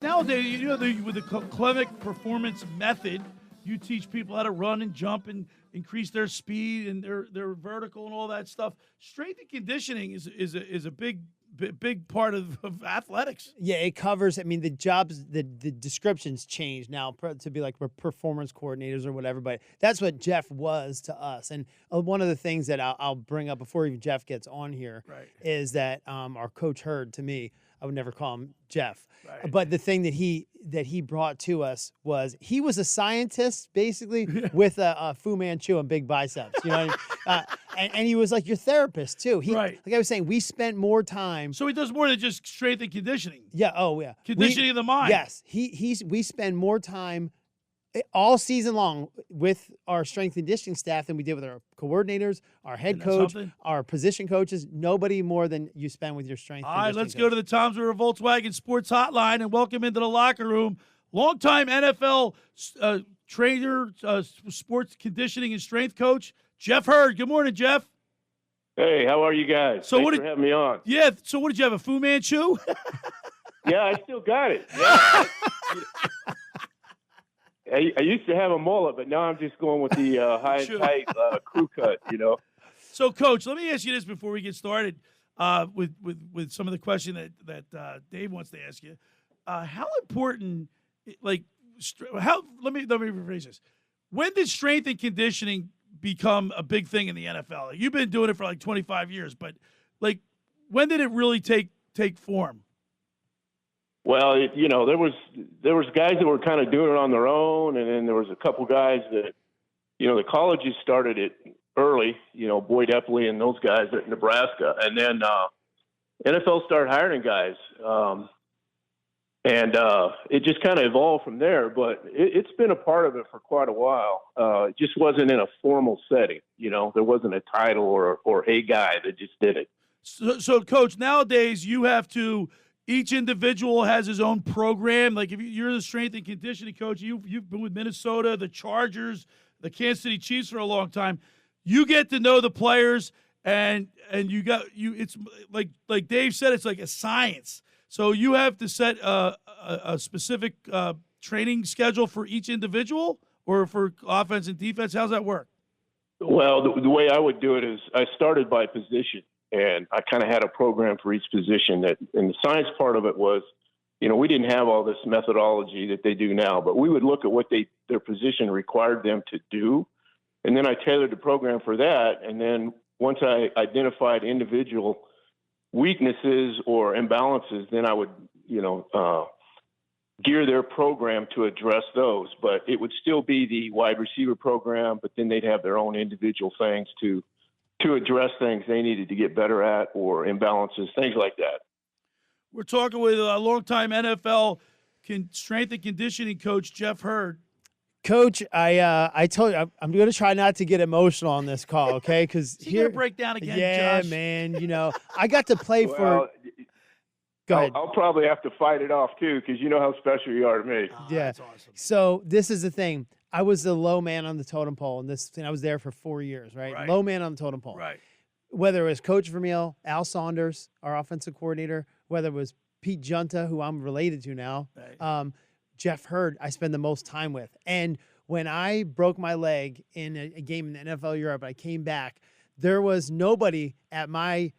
Nowadays, with the Clemic performance method, you teach people how to run and jump and increase their speed and their vertical and all that stuff. Strength and conditioning is a big part of athletics. Yeah, it covers. I mean, the jobs, the descriptions change now to be like performance coordinators or whatever. But that's what Jeff was to us. And one of the things that I'll bring up before even Jeff gets on here is that our coach Hurd, to me, I would never call him Jeff. Right. But the thing that he brought to us was he was a scientist basically with a Fu Manchu and big biceps. You know, and he was like your therapist too. Like I was saying, we spent more time. So he does more than just strength and conditioning. Yeah. Oh yeah. Conditioning of the mind. Yes. We spend more time all season long with our strength and conditioning staff than we did with our coordinators, our head coach, our position coaches. Nobody more than you spend with your strength. All right, let's go to the Tom's River Volkswagen Sports Hotline and welcome into the locker room longtime NFL trainer, sports conditioning and strength coach, Jeff Hurd. Good morning, Jeff. Hey, how are you guys? Thanks for having me on. Yeah, so what did you have, a Fu Manchu? Yeah, I still got it. Yeah. I used to have a mullet, but now I'm just going with the high and tight crew cut, you know. So, Coach, let me ask you this before we get started with some of the question that Dave wants to ask you. How important, let me rephrase this. When did strength and conditioning become a big thing in the NFL? You've been doing it for like 25 years, but like when did it really take form? Well, there was guys that were kind of doing it on their own, and then there was a couple guys that, the colleges started it early, Boyd Epley and those guys at Nebraska, and then NFL started hiring guys, and it just kind of evolved from there. But it's been a part of it for quite a while. It just wasn't in a formal setting, There wasn't a title or a guy that just did it. So, Coach, nowadays you have to. Each individual has his own program. Like if you're the strength and conditioning coach, you've been with Minnesota, the Chargers, the Kansas City Chiefs for a long time. You get to know the players, and it's like Dave said, it's like a science. So you have to set a specific training schedule for each individual, or for offense and defense. How's that work? Well, the way I would do it is I started by position. And I kind of had a program for each position and the science part of it was, we didn't have all this methodology that they do now, but we would look at what their position required them to do. And then I tailored the program for that. And then once I identified individual weaknesses or imbalances, then I would, gear their program to address those. But it would still be the wide receiver program, but then they'd have their own individual things to address things they needed to get better at or imbalances, things like that. We're talking with a longtime NFL strength and conditioning coach, Jeff Hurd. Coach, I told you I'm going to try not to get emotional on this call, okay? Because you're going to break down again, yeah, Josh. Man. I got to play for. Go ahead. I'll probably have to fight it off too, because you know how special you are to me. Yeah, that's awesome. So this is the thing. I was the low man on the totem pole, and I was there for 4 years, right? Low man on the totem pole. Right. Whether it was Coach Vermeil, Al Saunders, our offensive coordinator, whether it was Pete Junta, who I'm related to now, Jeff Hurd, I spend the most time with. And when I broke my leg in a game in the NFL Europe, I came back, there was nobody at my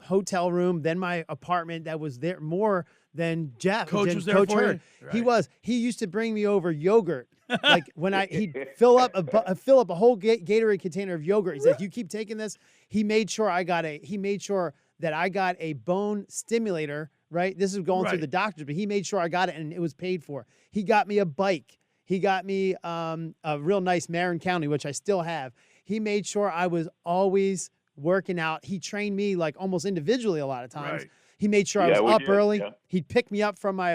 hotel room, then my apartment that was there more than Jeff. Coach was there for Hurd. You? Right. He used to bring me over yogurt. Like when he'd fill up a whole Gatorade container of yogurt. He said, "You keep taking this." He made sure that I got a bone stimulator. Right. This is going through the doctors, but he made sure I got it and it was paid for. He got me a bike. He got me a real nice Marin County, which I still have. He made sure I was always working out. He trained me like almost individually a lot of times. Right. He made sure I was up early. Yeah. He'd pick me up from my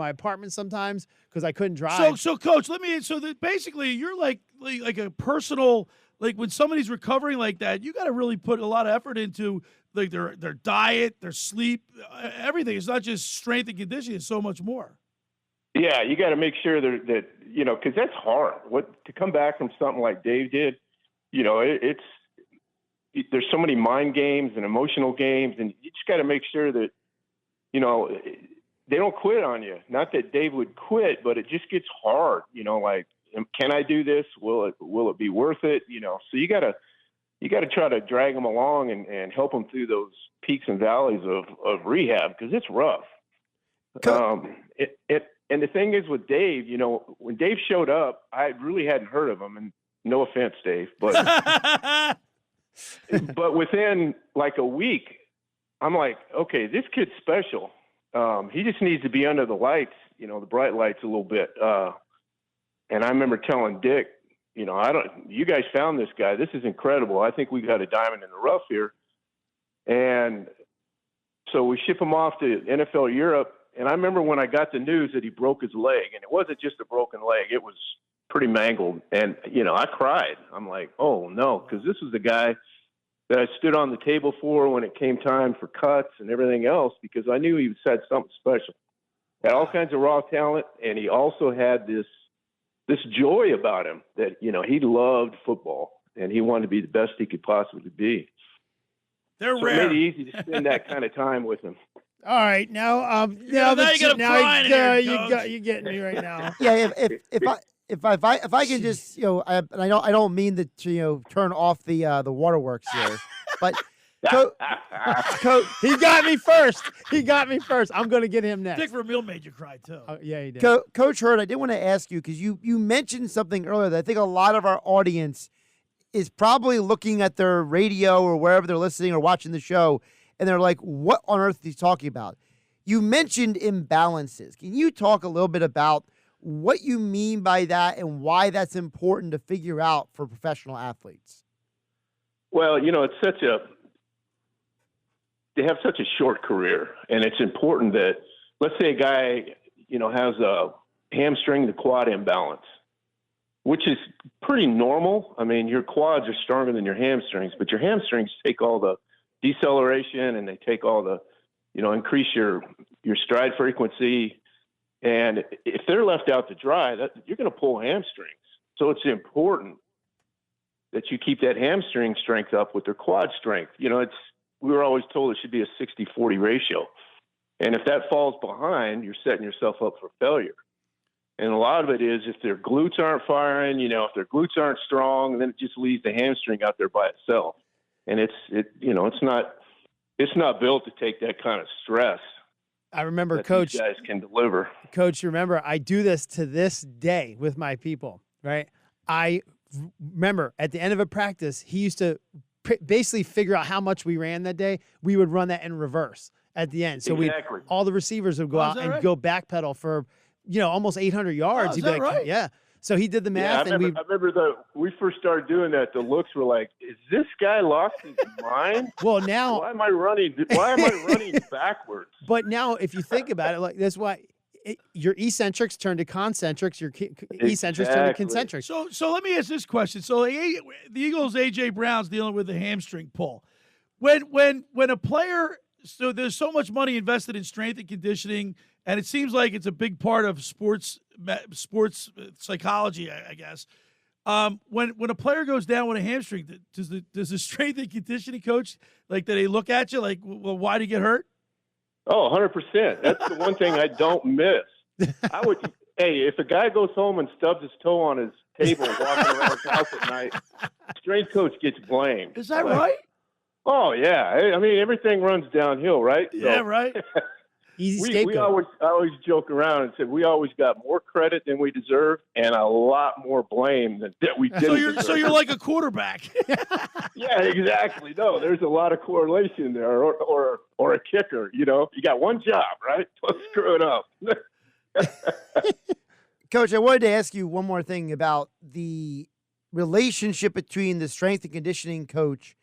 apartment sometimes because I couldn't drive. So Coach, basically you're like a personal, like when somebody's recovering like that, you got to really put a lot of effort into like their diet, their sleep, everything. It's not just strength and conditioning; it's so much more. Yeah, you got to make sure that because that's hard. To come back from something like Dave did, there's so many mind games and emotional games, and you just got to make sure that, they don't quit on you. Not that Dave would quit, but it just gets hard. Like, can I do this? Will it be worth it? So you gotta try to drag them along and help them through those peaks and valleys of rehab, because it's rough. And the thing is with Dave, when Dave showed up, I really hadn't heard of him, and no offense, Dave, but but within like a week, I'm like, okay, this kid's special. He just needs to be under the lights, the bright lights a little bit. And I remember telling Dick, you guys found this guy. This is incredible. I think we got a diamond in the rough here. And so we ship him off to NFL Europe. And I remember when I got the news that he broke his leg, and it wasn't just a broken leg. It was pretty mangled. And, I cried. I'm like, oh, no, because this was the guy that I stood on the table for when it came time for cuts and everything else, because I knew he had something special. Had all kinds of raw talent, and he also had this joy about him that, he loved football, and he wanted to be the best he could possibly be. They're so rare. It made it easy to spend that kind of time with him. All right, now you you're getting me right now. Yeah, if I can just I don't mean to turn off the waterworks here, but he got me first. I'm going to get him next. Dick Vermeil made you cry too. Yeah, he did. Coach Hurd, I did want to ask you, because you mentioned something earlier that I think a lot of our audience is probably looking at their radio or wherever they're listening or watching the show, and they're like, what on earth is he talking about? You mentioned imbalances. Can you talk a little bit about what you mean by that and why that's important to figure out for professional athletes? Well, they have such a short career, and it's important that, let's say a guy, has a hamstring to quad imbalance, which is pretty normal. I mean, your quads are stronger than your hamstrings, but your hamstrings take all the deceleration, and they take all the, increase your stride frequency. And if they're left out to dry, you're going to pull hamstrings. So it's important that you keep that hamstring strength up with their quad strength. We were always told it should be a 60-40 ratio. And if that falls behind, you're setting yourself up for failure. And a lot of it is if their glutes aren't firing, if their glutes aren't strong, then it just leaves the hamstring out there by itself. And it's not built to take that kind of stress. I remember, that Coach, these guys can deliver. Coach, remember, I do this to this day with my people, right? I remember at the end of a practice, he used to basically figure out how much we ran that day. We would run that in reverse at the end. So exactly. all the receivers would go out and go backpedal for, almost 800 yards. Is that right? Yeah. So he did the math. I remember we first started doing that. The looks were like, is this guy lost his mind? Well, now why am I running backwards? But now, if you think about it, like that's why your eccentrics turn to concentrics, your eccentrics turn to concentrics. So let me ask this question. So the Eagles' A.J. Brown's dealing with a hamstring pull. When a player, so there's so much money invested in strength and conditioning, and it seems like it's a big part of sports psychology, I guess. When a player goes down with a hamstring, does the strength and conditioning coach, do they look at you like, well, why did you get hurt? Oh, 100%. That's the one thing I don't miss. Hey, if a guy goes home and stubs his toe on his table walking around his house at night, strength coach gets blamed. Is that right? Oh, yeah. I mean, everything runs downhill, right? Yeah, right. Easy scapegoat. I always joke around and said we always got more credit than we deserve and a lot more blame that we didn't. So you're like a quarterback. Yeah, exactly. No, there's a lot of correlation there, or a kicker. You got one job, right? Don't screw it up. Coach, I wanted to ask you one more thing about the relationship between the strength and conditioning coach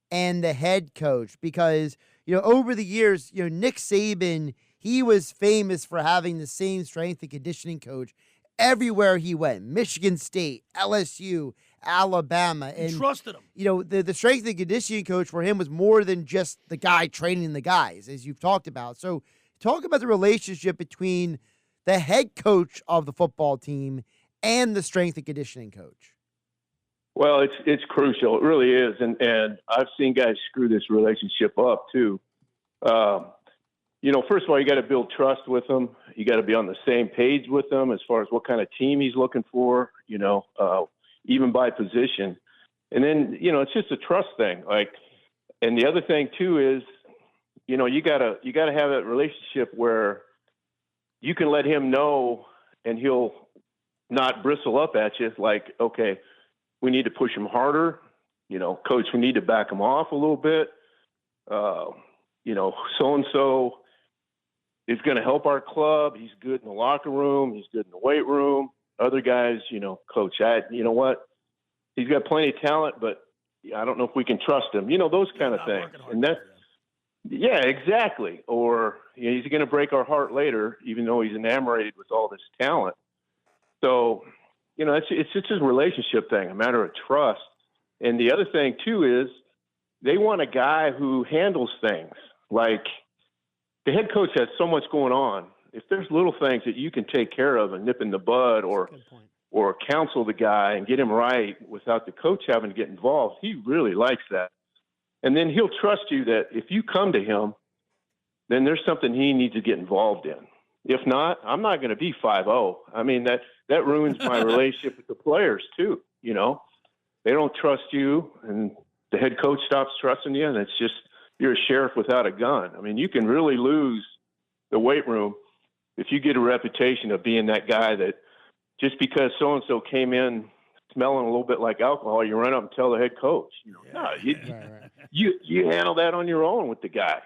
and the head coach, because over the years, Nick Saban, he was famous for having the same strength and conditioning coach everywhere he went. Michigan State, LSU, Alabama. And trusted him. The strength and conditioning coach for him was more than just the guy training the guys, as you've talked about. So talk about the relationship between the head coach of the football team and the strength and conditioning coach. Well, it's crucial. It really is. And I've seen guys screw this relationship up too. first of all, you got to build trust with him. You got to be on the same page with him as far as what kind of team he's looking for, even by position. And then, it's just a trust thing. And the other thing too is, you gotta have that relationship where you can let him know and he'll not bristle up at you. Like, okay, we need to push him harder. Coach, we need to back him off a little bit. So-and-so is going to help our club. He's good in the locker room. He's good in the weight room. Other guys, Coach, you know what? He's got plenty of talent, but I don't know if we can trust him. Those kind of things. And yeah, exactly. Or he's going to break our heart later, even though he's enamored with all this talent. So, it's just a relationship thing, a matter of trust. And the other thing too is they want a guy who handles things. Like, the head coach has so much going on. If there's little things that you can take care of and nip in the bud or counsel the guy and get him right without the coach having to get involved, he really likes that. And then he'll trust you that if you come to him, then there's something he needs to get involved in. If not, I'm not going to be 5-0. I mean, that ruins my relationship with the players too. They don't trust you and the head coach stops trusting you, and it's just, you're a sheriff without a gun. I mean, you can really lose the weight room if you get a reputation of being that guy that just because so-and-so came in smelling a little bit like alcohol, you run up and tell the head coach. You handle that on your own with the guy,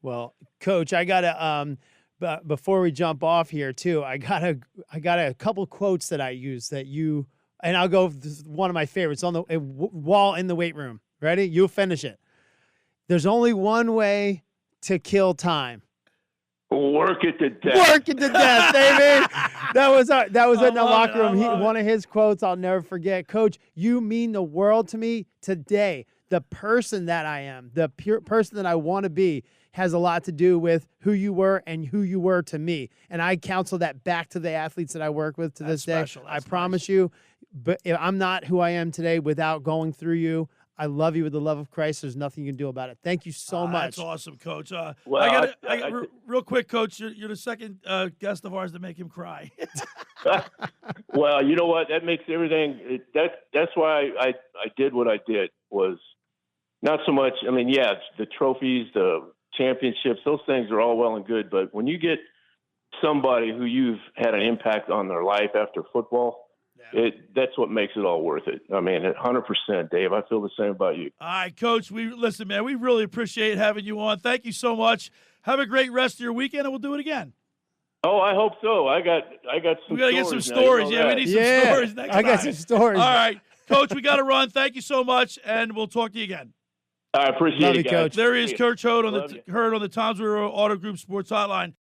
Well, Coach, I gotta but before we jump off here too, I got a couple quotes that I use that you, and I'll go with one of my favorites on the wall in the weight room. Ready? You'll finish it. There's only one way to kill time. Work it to death. Work it to death, baby. That was in the locker room. One of his quotes I'll never forget. Coach, you mean the world to me today. The person that I am, the pure person that I want to be, has a lot to do with who you were and who you were to me. And I counsel that back to the athletes that I work with to this day. I promise you, but I'm not who I am today without going through you. I love you with the love of Christ. There's nothing you can do about it. Thank you so much. That's awesome, Coach. Well, Real quick, Coach, you're the second guest of ours to make him cry. Well, you know what? That makes everything. That's why I did what I did. Was not so much. I mean, yeah, the trophies, the championships, those things are all well and good. But when you get somebody who you've had an impact on their life after football, that's what makes it all worth it. I mean, 100%, Dave. I feel the same about you. All right, Coach. Listen, man, we really appreciate having you on. Thank you so much. Have a great rest of your weekend, and we'll do it again. Oh, I hope so. I got some. We got to get some stories. Yeah, we need some stories next time. I got some stories. All right, Coach. We got to run. Thank you so much, and we'll talk to you again. I appreciate it, you, guys. Coach. There he is, Coach Hurd on the Tom's River Auto Group Sports Hotline.